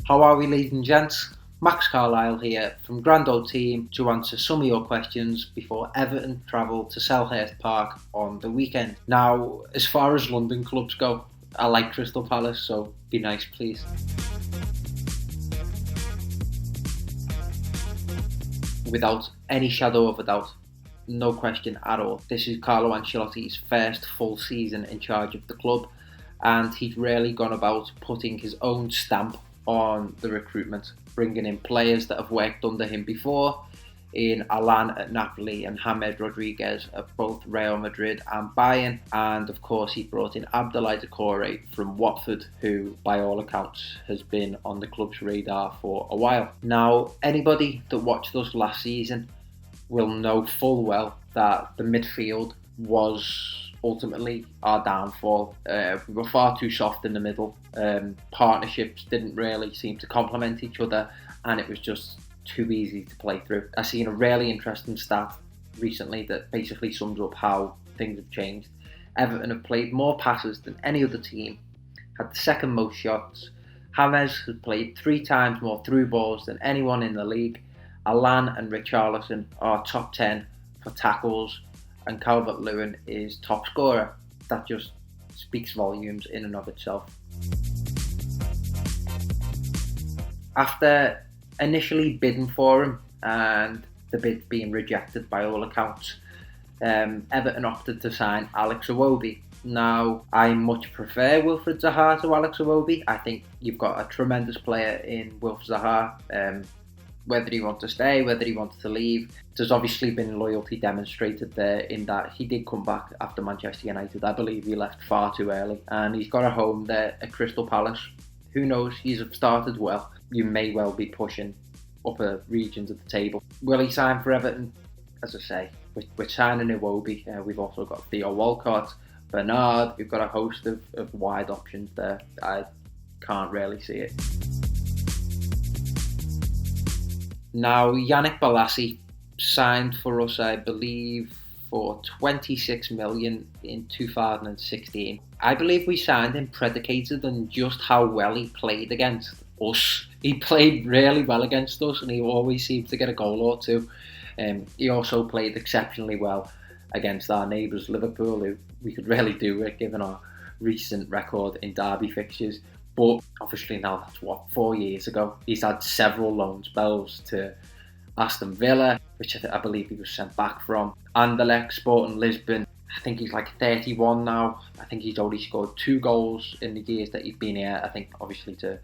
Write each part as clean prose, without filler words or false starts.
How are we, ladies and gents? Max Carlyle here from GrandOldTeam to answer some of your questions before Everton travel to Selhurst Park on the weekend. Now, as far as London clubs go, I like Crystal Palace, so be nice please. Without any shadow of a doubt, no question at all, this is Carlo Ancelotti's first full season in charge of the club, and he's really gone about putting his own stamp on the recruitment, bringing in players that have worked under him before in Alan at Napoli and James Rodriguez at both Real Madrid and Bayern, and of course he brought in Abdoulaye Doucouré from Watford, who by all accounts has been on the club's radar for a while. Now, anybody that watched us last season will know full well that the midfield was ultimately our downfall. We were far too soft in the middle. Partnerships didn't really seem to complement each other, and it was just too easy to play through. I've seen a really interesting stat recently that basically sums up how things have changed. Everton have played more passes than any other team, had the second most shots. James has played 3 times more through balls than anyone in the league. Alan and Richarlison are top 10 for tackles, and Calvert-Lewin is top scorer. That just speaks volumes in and of itself. After initially bidding for him and the bid being rejected by all accounts, Everton opted to sign Alex Iwobi. Now, I much prefer Wilfried Zaha to Alex Iwobi. I think you've got a tremendous player in Wilf Zaha. Whether he wants to stay, whether he wants to leave, there's obviously been loyalty demonstrated there in that he did come back after Manchester United. I believe he left far too early, and he's got a home there at Crystal Palace. Who knows, he's started well. You may well be pushing upper regions of the table. Will he sign for Everton? As I say, we're signing Iwobi. We've also got Theo Walcott, Bernard. We've got a host of wide options there. I can't really see it. Now, Yannick Bolasie signed for us, I believe, for 26 million in 2016. I believe we signed him predicated on just how well he played against us. He played really well against us, and he always seemed to get a goal or two. He also played exceptionally well against our neighbours Liverpool, who we could really do with given our recent record in derby fixtures. But obviously now that's 4 years ago. He's had several loan spells to Aston Villa, which I believe he was sent back from. Anderlecht, Sporting Lisbon. I think he's like 31 now. I think he's only scored 2 goals in the years that he's been here. I think obviously to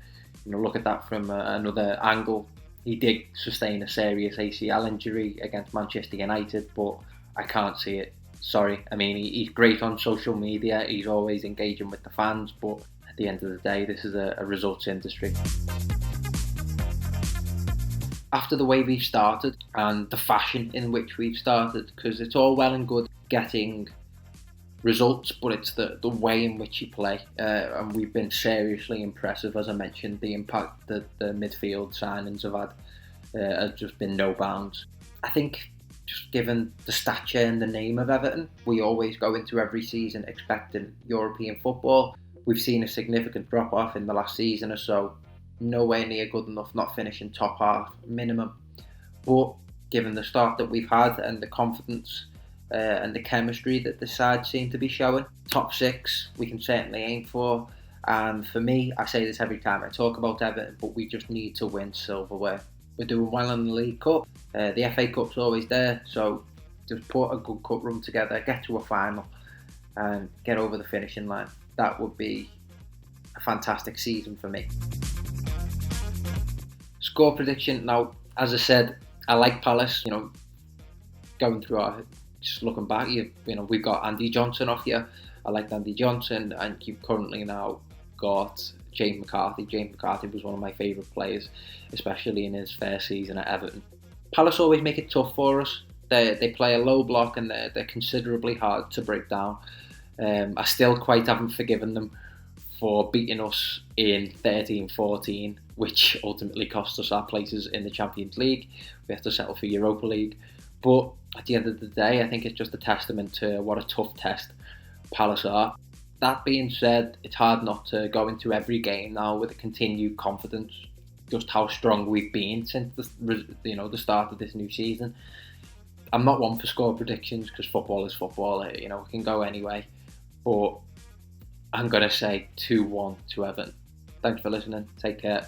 look at that from another angle, he did sustain a serious ACL injury against Manchester United, but I can't see it. Sorry. I mean, he's great on social media. He's always engaging with the fans, but at the end of the day, this is a results industry. After the way we've started and the fashion in which we've started, because it's all well and good getting results, but it's the way in which you play, and we've been seriously impressive. As I mentioned, the impact that the midfield signings have had has just been no bounds. I think just given the stature and the name of Everton, we always go into every season expecting European football. We've seen a significant drop off in the last season or so, nowhere near good enough, not finishing top half minimum. But given the start that we've had and the confidence and the chemistry that the side seem to be showing, top 6 we can certainly aim for. And for me, I say this every time I talk about Everton, but we just need to win silverware. We're doing well in the League Cup. The FA Cup's always there, so just put a good cup run together, get to a final and get over the finishing line. That would be a fantastic season for me. Score prediction. Now, as I said, I like Palace. Going through just looking back, we've got Andy Johnson off here. I liked Andy Johnson, and you've currently now got James McCarthy. James McCarthy was one of my favourite players, especially in his first season at Everton. Palace always make it tough for us. They play a low block, and they're considerably hard to break down. I still quite haven't forgiven them for beating us in 13-14, which ultimately cost us our places in the Champions League. We have to settle for Europa League. But at the end of the day, I think it's just a testament to what a tough test Palace are. That being said, it's hard not to go into every game now with a continued confidence. just how strong we've been since the start of this new season. I'm not one for score predictions because football is football. It can go anyway, but I'm gonna say 2-1 to Everton. Thanks for listening. Take care.